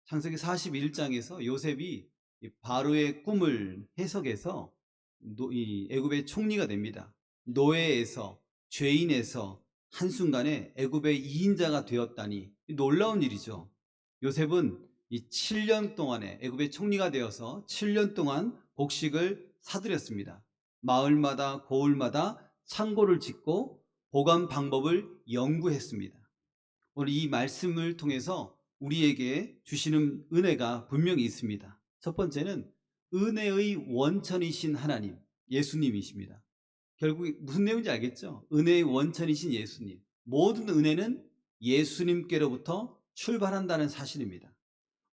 창세기 41장에서 요셉이 이 바로의 꿈을 해석해서 이 애굽의 총리가 됩니다. 노예에서, 죄인에서 한순간에 애굽의 2인자가 되었다니 놀라운 일이죠. 요셉은 이 7년 동안에 애굽의 총리가 되어서 7년 동안 곡식을 사들였습니다. 마을마다 고을마다 창고를 짓고 보관 방법을 연구했습니다. 오늘 이 말씀을 통해서 우리에게 주시는 은혜가 분명히 있습니다. 첫 번째는 은혜의 원천이신 하나님, 예수님이십니다. 결국 무슨 내용인지 알겠죠? 은혜의 원천이신 예수님. 모든 은혜는 예수님께로부터 출발한다는 사실입니다.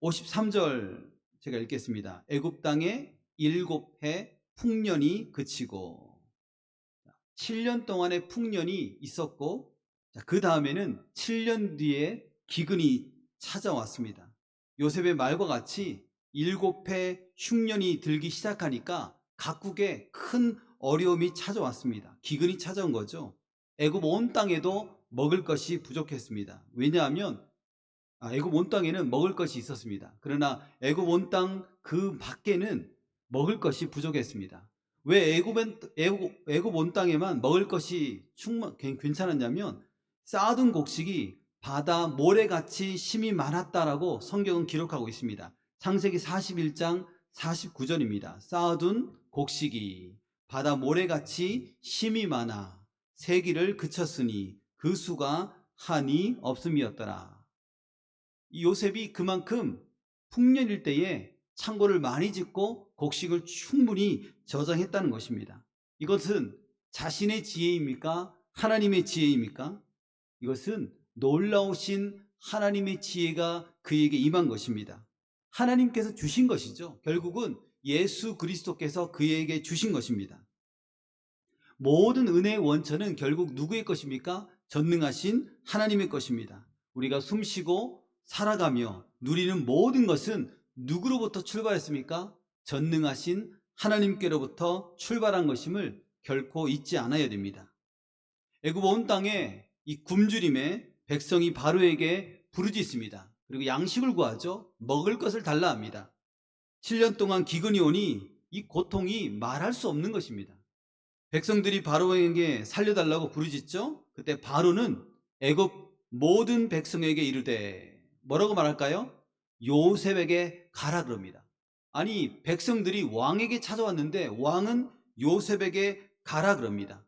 53절 제가 읽겠습니다. 애굽 땅에 7해 풍년이 그치고, 7년 동안의 풍년이 있었고, 그 다음에는 7년 뒤에 기근이 찾아왔습니다. 요셉의 말과 같이 7해 흉년이 들기 시작하니까 각국에 큰 어려움이 찾아왔습니다. 기근이 찾아온 거죠. 애굽 온 땅에도 먹을 것이 부족했습니다. 왜냐하면 애굽 온 땅에는 먹을 것이 있었습니다. 그러나 애굽 온 땅 그 밖에는 먹을 것이 부족했습니다. 왜 애굽 온 땅에만 먹을 것이 괜찮았냐면 쌓아둔 곡식이 바다 모래같이 심이 많았다라고 성경은 기록하고 있습니다. 창세기 41장 49절입니다. 쌓아둔 곡식이 바다 모래같이 심이 많아 세기를 그쳤으니 그 수가 한이 없음이었더라. 요셉이 그만큼 풍년일 때에 창고를 많이 짓고 곡식을 충분히 저장했다는 것입니다. 이것은 자신의 지혜입니까? 하나님의 지혜입니까? 이것은 놀라우신 하나님의 지혜가 그에게 임한 것입니다. 하나님께서 주신 것이죠. 결국은 예수 그리스도께서 그에게 주신 것입니다. 모든 은혜의 원천은 결국 누구의 것입니까? 전능하신 하나님의 것입니다. 우리가 숨쉬고 살아가며 누리는 모든 것은 누구로부터 출발했습니까? 전능하신 하나님께로부터 출발한 것임을 결코 잊지 않아야 됩니다. 애굽 온 땅에 이 굶주림에 백성이 바로에게 부르짖습니다. 그리고 양식을 구하죠. 먹을 것을 달라 합니다. 7년 동안 기근이 오니 이 고통이 말할 수 없는 것입니다. 백성들이 바로에게 살려달라고 부르짖죠. 그때 바로는 애굽 모든 백성에게 이르되, 뭐라고 말할까요? 요셉에게 가라 그럽니다. 아니, 백성들이 왕에게 찾아왔는데 왕은 요셉에게 가라 그럽니다.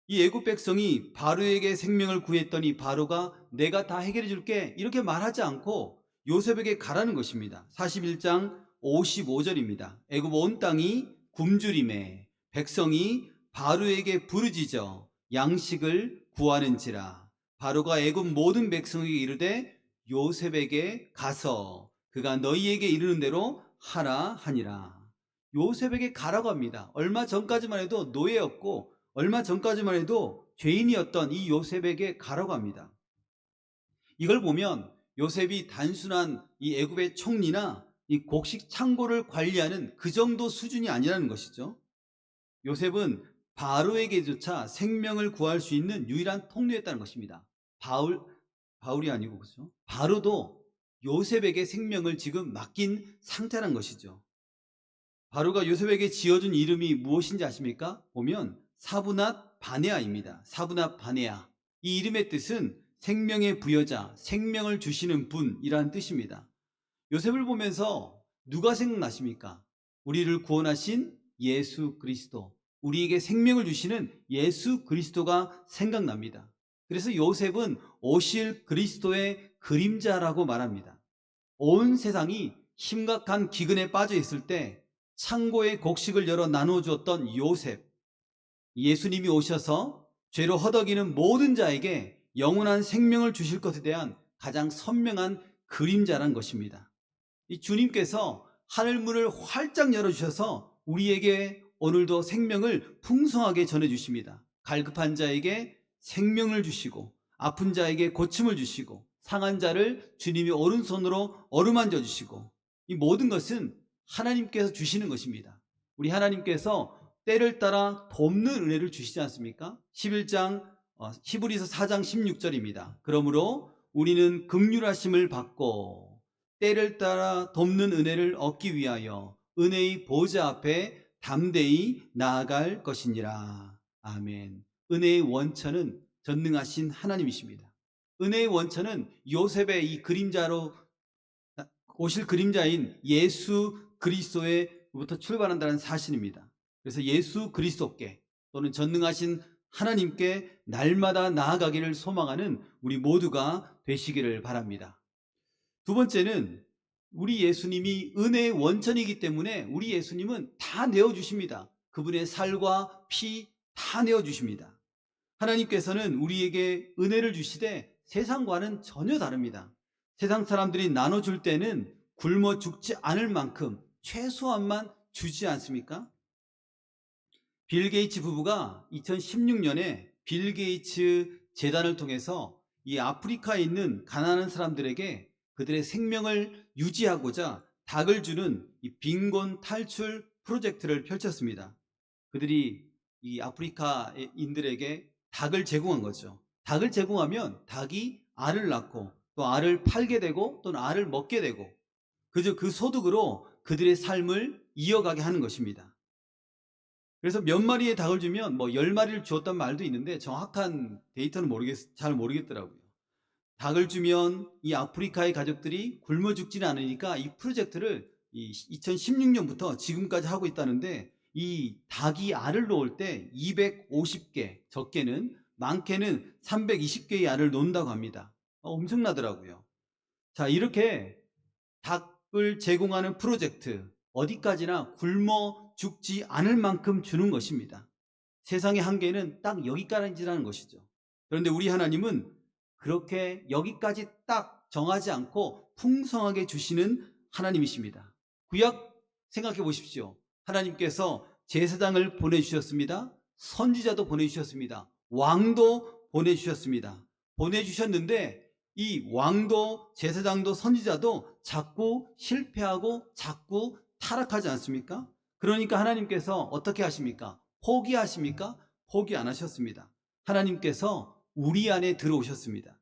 이 애굽 백성이 바로에게 생명을 구했더니 바로가 내가 다 해결해 줄게 이렇게 말하지 않고 요셉에게 가라는 것입니다. 41장 55절입니다. 애굽 온 땅이 굶주림에 백성이 바로에게 부르짖어 양식을 구하는지라. 바로가 애굽 모든 백성에게 이르되 요셉에게 가서 그가 너희에게 이르는 대로 하라 하니라. 요셉에게 가라고 합니다. 얼마 전까지만 해도 노예였고 얼마 전까지만 해도 죄인이었던 이 요셉에게 가라고 합니다. 이걸 보면 요셉이 단순한 이 애굽의 총리나 이 곡식 창고를 관리하는 그 정도 수준이 아니라는 것이죠. 요셉은 바로에게조차 생명을 구할 수 있는 유일한 통로였다는 것입니다. 바울이 아니고 그렇죠? 바로도 요셉에게 생명을 지금 맡긴 상태란 것이죠. 바로가 요셉에게 지어준 이름이 무엇인지 아십니까? 보면 사브낫 바네아입니다. 사브낫 바네아. 이 이름의 뜻은 생명의 부여자, 생명을 주시는 분이라는 뜻입니다. 요셉을 보면서 누가 생각나십니까? 우리를 구원하신 예수 그리스도, 우리에게 생명을 주시는 예수 그리스도가 생각납니다. 그래서 요셉은 오실 그리스도의 그림자라고 말합니다. 온 세상이 심각한 기근에 빠져 있을 때 창고의 곡식을 열어 나누어 주었던 요셉, 예수님이 오셔서 죄로 허덕이는 모든 자에게 영원한 생명을 주실 것에 대한 가장 선명한 그림자란 것입니다. 이 주님께서 하늘문을 활짝 열어주셔서 우리에게 오늘도 생명을 풍성하게 전해주십니다. 갈급한 자에게 생명을 주시고 아픈 자에게 고침을 주시고 상한 자를 주님이 오른손으로 어루만져 주시고, 이 모든 것은 하나님께서 주시는 것입니다. 우리 하나님께서 때를 따라 돕는 은혜를 주시지 않습니까? 11장 히브리서 4장 16절입니다. 그러므로 우리는 긍휼하심을 받고 때를 따라 돕는 은혜를 얻기 위하여 은혜의 보좌 앞에 담대히 나아갈 것이니라. 아멘. 은혜의 원천은 전능하신 하나님이십니다. 은혜의 원천은 요셉의 이 그림자로 오실 그림자인 예수 그리스도에부터 출발한다는 사실입니다. 그래서 예수 그리스도께 또는 전능하신 하나님께 날마다 나아가기를 소망하는 우리 모두가 되시기를 바랍니다. 두 번째는 우리 예수님이 은혜의 원천이기 때문에 우리 예수님은 다 내어주십니다. 그분의 살과 피 다 내어주십니다. 하나님께서는 우리에게 은혜를 주시되 세상과는 전혀 다릅니다. 세상 사람들이 나눠줄 때는 굶어 죽지 않을 만큼 최소한만 주지 않습니까? 빌 게이츠 부부가 2016년에 빌 게이츠 재단을 통해서 이 아프리카에 있는 가난한 사람들에게 그들의 생명을 유지하고자 닭을 주는 이 빈곤 탈출 프로젝트를 펼쳤습니다. 그들이 이 아프리카인들에게 닭을 제공한 거죠. 닭을 제공하면 닭이 알을 낳고 또 알을 팔게 되고 또는 알을 먹게 되고 그저 그 소득으로 그들의 삶을 이어가게 하는 것입니다. 그래서 몇 마리의 닭을 주면 뭐 10마리를 주었단 말도 있는데 정확한 데이터는 잘 모르겠더라고요. 닭을 주면 이 아프리카의 가족들이 굶어 죽지는 않으니까 이 프로젝트를 2016년부터 지금까지 하고 있다는데 이 닭이 알을 놓을 때 250개, 적게는 많게는 320개의 알을 놓는다고 합니다. 엄청나더라고요. 자, 이렇게 닭을 제공하는 프로젝트, 어디까지나 굶어 죽지 않을 만큼 주는 것입니다. 세상의 한계는 딱 여기까지라는 것이죠. 그런데 우리 하나님은 그렇게 여기까지 딱 정하지 않고 풍성하게 주시는 하나님이십니다. 구약 생각해 보십시오. 하나님께서 제사장을 보내주셨습니다. 선지자도 보내주셨습니다. 왕도 보내주셨습니다. 보내주셨는데 이 왕도 제사장도 선지자도 자꾸 실패하고 자꾸 타락하지 않습니까? 그러니까 하나님께서 어떻게 하십니까? 포기하십니까? 포기 안 하셨습니다. 하나님께서 우리 안에 들어오셨습니다.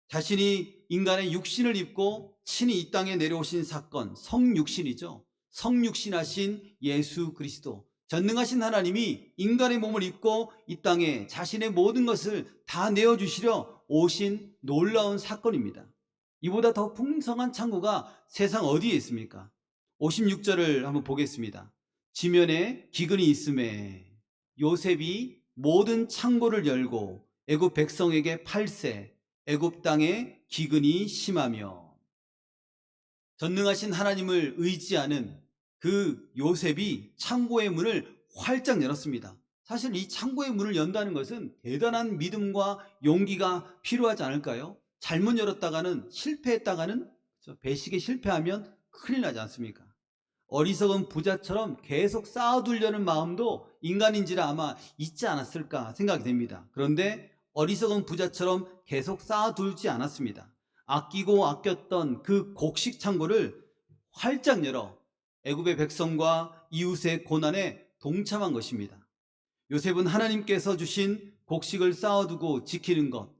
자신이 인간의 육신을 입고 친히 이 땅에 내려오신 사건, 성육신이죠. 성육신하신 예수 그리스도, 전능하신 하나님이 인간의 몸을 입고 이 땅에 자신의 모든 것을 다 내어주시려 오신 놀라운 사건입니다. 이보다 더 풍성한 창고가 세상 어디에 있습니까? 56절을 한번 보겠습니다. 지면에 기근이 있음에 요셉이 모든 창고를 열고 애굽 백성에게 팔세, 애굽 땅에 기근이 심하며. 전능하신 하나님을 의지하는 그 요셉이 창고의 문을 활짝 열었습니다. 사실 이 창고의 문을 연다는 것은 대단한 믿음과 용기가 필요하지 않을까요? 잘못 열었다가는, 실패했다가는, 배식에 실패하면 큰일 나지 않습니까? 어리석은 부자처럼 계속 쌓아두려는 마음도 인간인지라 아마 있지 않았을까 생각이 됩니다. 그런데 어리석은 부자처럼 계속 쌓아두지 않았습니다. 아끼고 아꼈던 그 곡식 창고를 활짝 열어 애굽의 백성과 이웃의 고난에 동참한 것입니다. 요셉은 하나님께서 주신 곡식을 쌓아두고 지키는 것,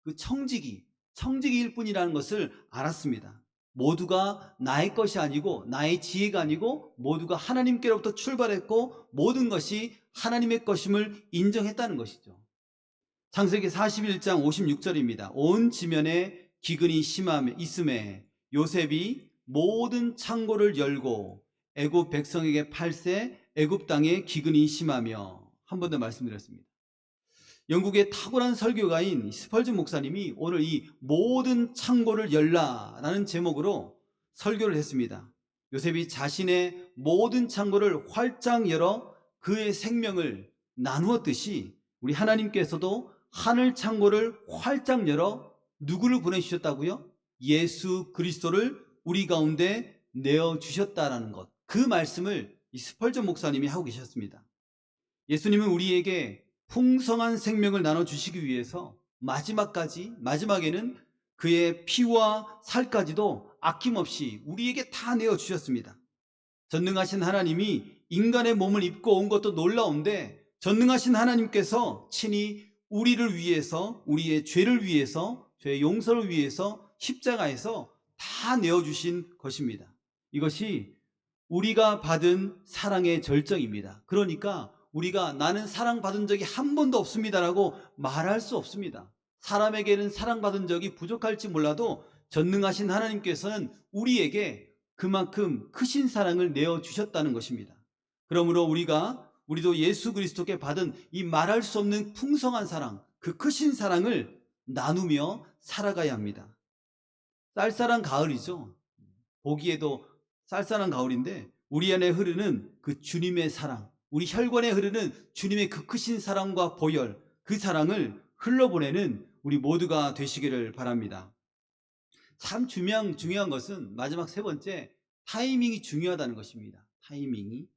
그 청지기일 뿐이라는 것을 알았습니다. 모두가 나의 것이 아니고 나의 지혜가 아니고 모두가 하나님께로부터 출발했고 모든 것이 하나님의 것임을 인정했다는 것이죠. 창세기 41장 56절입니다. 온 지면에 기근이 심함에 있음에 요셉이 모든 창고를 열고 애굽 백성에게 팔세, 애굽 땅에 기근이 심하며. 한 번 더 말씀드렸습니다. 영국의 탁월한 설교가인 스펄전 목사님이 오늘 이 모든 창고를 열라라는 제목으로 설교를 했습니다. 요셉이 자신의 모든 창고를 활짝 열어 그의 생명을 나누었듯이 우리 하나님께서도 하늘 창고를 활짝 열어 누구를 보내주셨다고요? 예수 그리스도를 우리 가운데 내어주셨다라는 것, 그 말씀을 이 스펄전 목사님이 하고 계셨습니다. 예수님은 우리에게 풍성한 생명을 나눠주시기 위해서 마지막에는 그의 피와 살까지도 아낌없이 우리에게 다 내어주셨습니다. 전능하신 하나님이 인간의 몸을 입고 온 것도 놀라운데 전능하신 하나님께서 친히 우리를 위해서, 우리의 죄를 위해서, 죄의 용서를 위해서 십자가에서 다 내어주신 것입니다. 이것이 우리가 받은 사랑의 절정입니다. 그러니까 우리가 나는 사랑받은 적이 한 번도 없습니다라고 말할 수 없습니다. 사람에게는 사랑받은 적이 부족할지 몰라도 전능하신 하나님께서는 우리에게 그만큼 크신 사랑을 내어주셨다는 것입니다. 그러므로 우리도 예수 그리스도께 받은 이 말할 수 없는 풍성한 사랑, 그 크신 사랑을 나누며 살아가야 합니다. 쌀쌀한 가을이죠. 보기에도 쌀쌀한 가을인데 우리 안에 흐르는 그 주님의 사랑, 우리 혈관에 흐르는 주님의 그 크신 사랑과 보혈, 그 사랑을 흘러보내는 우리 모두가 되시기를 바랍니다. 참 중요한 것은 마지막 세 번째, 타이밍이 중요하다는 것입니다. 타이밍이.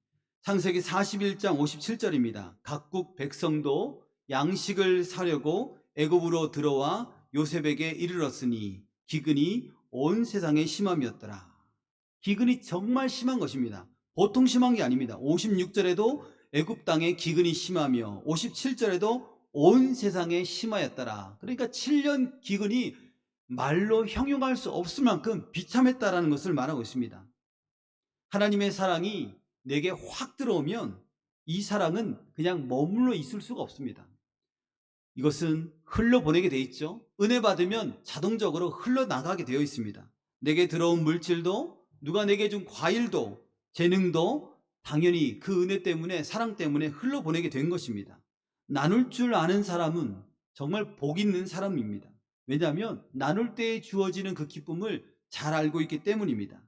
창세기 41장 57절입니다. 각국 백성도 양식을 사려고 애굽으로 들어와 요셉에게 이르렀으니 기근이 온 세상에 심함이었더라. 기근이 정말 심한 것입니다. 보통 심한 게 아닙니다. 56절에도 애굽 땅에 기근이 심하며 57절에도 온 세상에 심하였더라. 그러니까 7년 기근이 말로 형용할 수 없을 만큼 비참했다라는 것을 말하고 있습니다. 하나님의 사랑이 내게 확 들어오면 이 사랑은 그냥 머물러 있을 수가 없습니다. 이것은 흘러보내게 돼 있죠. 은혜 받으면 자동적으로 흘러나가게 되어 있습니다. 내게 들어온 물질도, 누가 내게 준 과일도, 재능도 당연히 그 은혜 때문에, 사랑 때문에 흘러보내게 된 것입니다. 나눌 줄 아는 사람은 정말 복 있는 사람입니다. 왜냐하면 나눌 때에 주어지는 그 기쁨을 잘 알고 있기 때문입니다.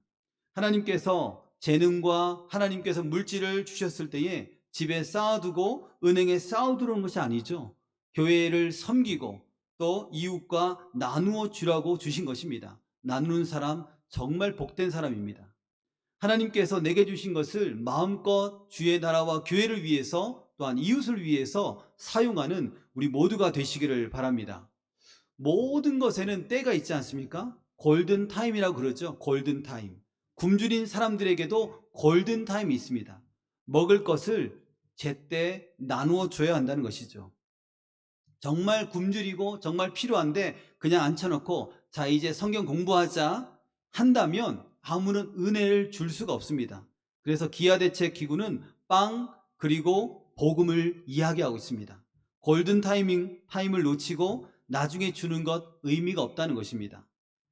하나님께서 재능과 하나님께서 물질을 주셨을 때에 집에 쌓아두고 은행에 쌓아두는 것이 아니죠. 교회를 섬기고 또 이웃과 나누어 주라고 주신 것입니다. 나누는 사람 정말 복된 사람입니다. 하나님께서 내게 주신 것을 마음껏 주의 나라와 교회를 위해서 또한 이웃을 위해서 사용하는 우리 모두가 되시기를 바랍니다. 모든 것에는 때가 있지 않습니까? 골든타임이라고 그러죠. 골든타임. 굶주린 사람들에게도 골든타임이 있습니다. 먹을 것을 제때 나누어 줘야 한다는 것이죠. 정말 굶주리고 정말 필요한데 그냥 앉혀놓고 자 이제 성경 공부하자 한다면 아무런 은혜를 줄 수가 없습니다. 그래서 기아대책기구는 빵 그리고 복음을 이야기하고 있습니다. 타임을 놓치고 나중에 주는 것 의미가 없다는 것입니다.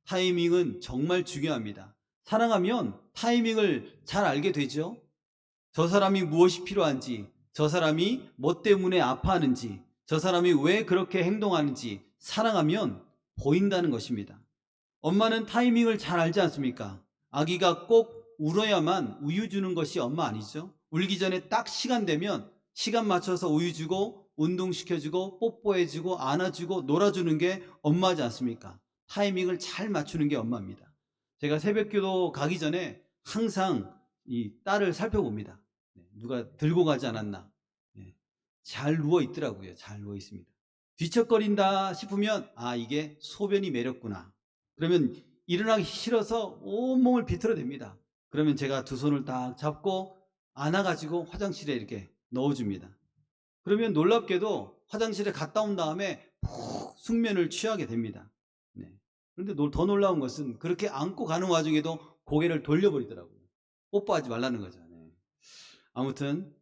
타이밍은 정말 중요합니다. 사랑하면 타이밍을 잘 알게 되죠. 저 사람이 무엇이 필요한지, 저 사람이 뭐 때문에 아파하는지, 저 사람이 왜 그렇게 행동하는지 사랑하면 보인다는 것입니다. 엄마는 타이밍을 잘 알지 않습니까? 아기가 꼭 울어야만 우유 주는 것이 엄마 아니죠? 울기 전에 딱 시간 되면 시간 맞춰서 우유 주고 운동시켜주고 뽀뽀해주고 안아주고 놀아주는 게 엄마지 않습니까? 타이밍을 잘 맞추는 게 엄마입니다. 제가 새벽기도 가기 전에 항상 이 딸을 살펴봅니다. 누가 들고 가지 않았나. 잘 누워 있더라고요. 잘 누워 있습니다. 뒤척거린다 싶으면 아 이게 소변이 매렸구나. 그러면 일어나기 싫어서 온몸을 비틀어댑니다. 그러면 제가 두 손을 딱 잡고 안아가지고 화장실에 이렇게 넣어줍니다. 그러면 놀랍게도 화장실에 갔다 온 다음에 푹 숙면을 취하게 됩니다. 그런데 더 놀라운 것은 그렇게 안고 가는 와중에도 고개를 돌려버리더라고요. 뽀뽀하지 말라는 거죠. 아무튼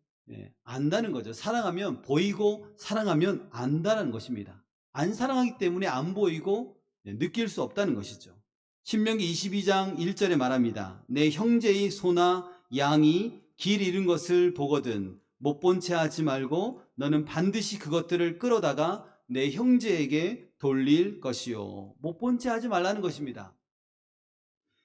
안다는 거죠. 사랑하면 보이고 사랑하면 안다는 것입니다. 안 사랑하기 때문에 안 보이고 느낄 수 없다는 것이죠. 신명기 22장 1절에 말합니다. 내 형제의 소나 양이 길 잃은 것을 보거든 못 본 채 하지 말고 너는 반드시 그것들을 끌어다가 내 형제에게 돌릴 것이요. 못 본 채 하지 말라는 것입니다.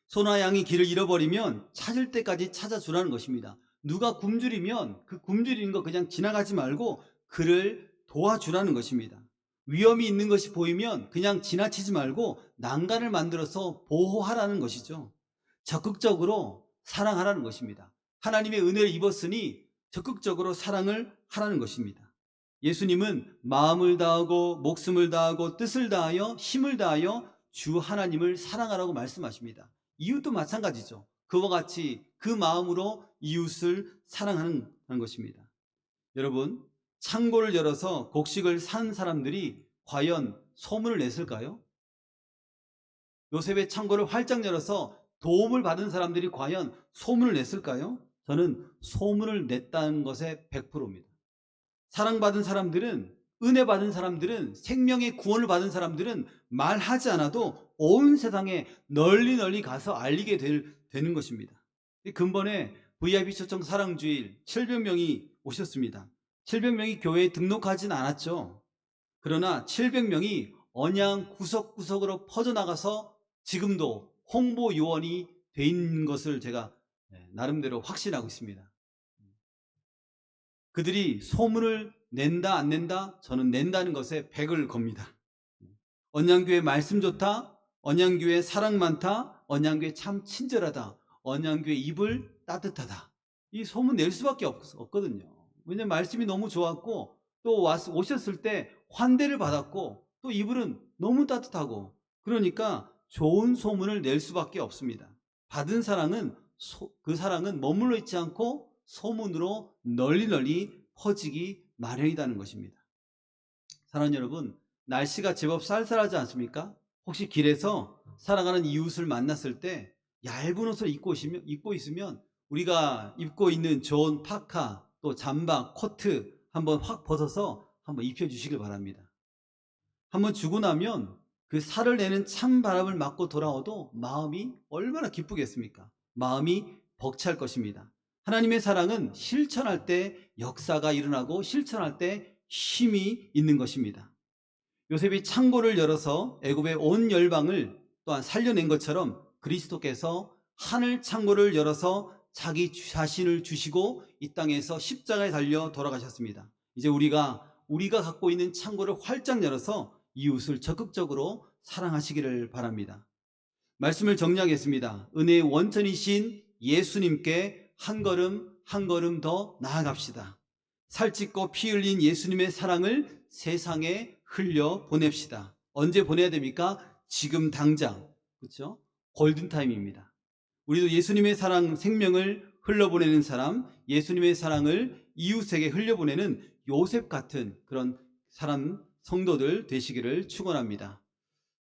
소나 양이 길을 잃어버리면 찾을 때까지 찾아주라는 것입니다. 누가 굶주리면 그 굶주리는 거 그냥 지나가지 말고 그를 도와주라는 것입니다. 위험이 있는 것이 보이면 그냥 지나치지 말고 난간을 만들어서 보호하라는 것이죠. 적극적으로 사랑하라는 것입니다. 하나님의 은혜를 입었으니 적극적으로 사랑을 하라는 것입니다. 예수님은 마음을 다하고 목숨을 다하고 뜻을 다하여 힘을 다하여 주 하나님을 사랑하라고 말씀하십니다. 이웃도 마찬가지죠. 그와 같이 그 마음으로 이웃을 사랑하는 것입니다. 여러분, 창고를 열어서 곡식을 산 사람들이 과연 소문을 냈을까요? 요셉의 창고를 활짝 열어서 도움을 받은 사람들이 과연 소문을 냈을까요? 저는 소문을 냈다는 것에 100%입니다. 사랑받은 사람들은, 은혜 받은 사람들은, 생명의 구원을 받은 사람들은 말하지 않아도 온 세상에 널리 널리 가서 알리게 되는 것입니다. 근본에 VIP 초청 사랑주일 700명이 오셨습니다. 700명이 교회에 등록하진 않았죠. 그러나 700명이 언양 구석구석으로 퍼져나가서 지금도 홍보 요원이 돼 있는 것을 제가 나름대로 확신하고 있습니다. 그들이 소문을 낸다 안 낸다? 저는 낸다는 것에 100을 겁니다. 언양교회 말씀 좋다, 언양교회 사랑 많다, 언양교회 참 친절하다, 언양교회 이불 따뜻하다. 이 소문 낼 수밖에 없거든요. 왜냐하면 말씀이 너무 좋았고 또 오셨을 때 환대를 받았고 또 이불은 너무 따뜻하고, 그러니까 좋은 소문을 낼 수밖에 없습니다. 받은 사랑은 그 사랑은 머물러 있지 않고 소문으로 널리 널리 퍼지기 마련이라는 것입니다. 사랑하는 여러분, 날씨가 제법 쌀쌀하지 않습니까? 혹시 길에서 사랑하는 이웃을 만났을 때 얇은 옷을 입고 있으면 우리가 입고 있는 좋은 파카, 또 잠바, 코트 한번 확 벗어서 한번 입혀주시길 바랍니다. 한번 주고 나면 그 살을 내는 찬 바람을 맞고 돌아와도 마음이 얼마나 기쁘겠습니까? 마음이 벅찰 것입니다. 하나님의 사랑은 실천할 때 역사가 일어나고 실천할 때 힘이 있는 것입니다. 요셉이 창고를 열어서 애굽의 온 열방을 또한 살려낸 것처럼 그리스도께서 하늘 창고를 열어서 자기 자신을 주시고 이 땅에서 십자가에 달려 돌아가셨습니다. 이제 우리가 갖고 있는 창고를 활짝 열어서 이웃을 적극적으로 사랑하시기를 바랍니다. 말씀을 정리하겠습니다. 은혜의 원천이신 예수님께 한 걸음 한 걸음 더 나아갑시다. 살찌고 피 흘린 예수님의 사랑을 세상에 흘려 보냅시다. 언제 보내야 됩니까? 지금 당장. 그렇죠? 골든타임입니다. 우리도 예수님의 사랑, 생명을 흘려보내는 사람, 예수님의 사랑을 이웃에게 흘려보내는 요셉 같은 그런 사람, 성도들 되시기를 축원합니다.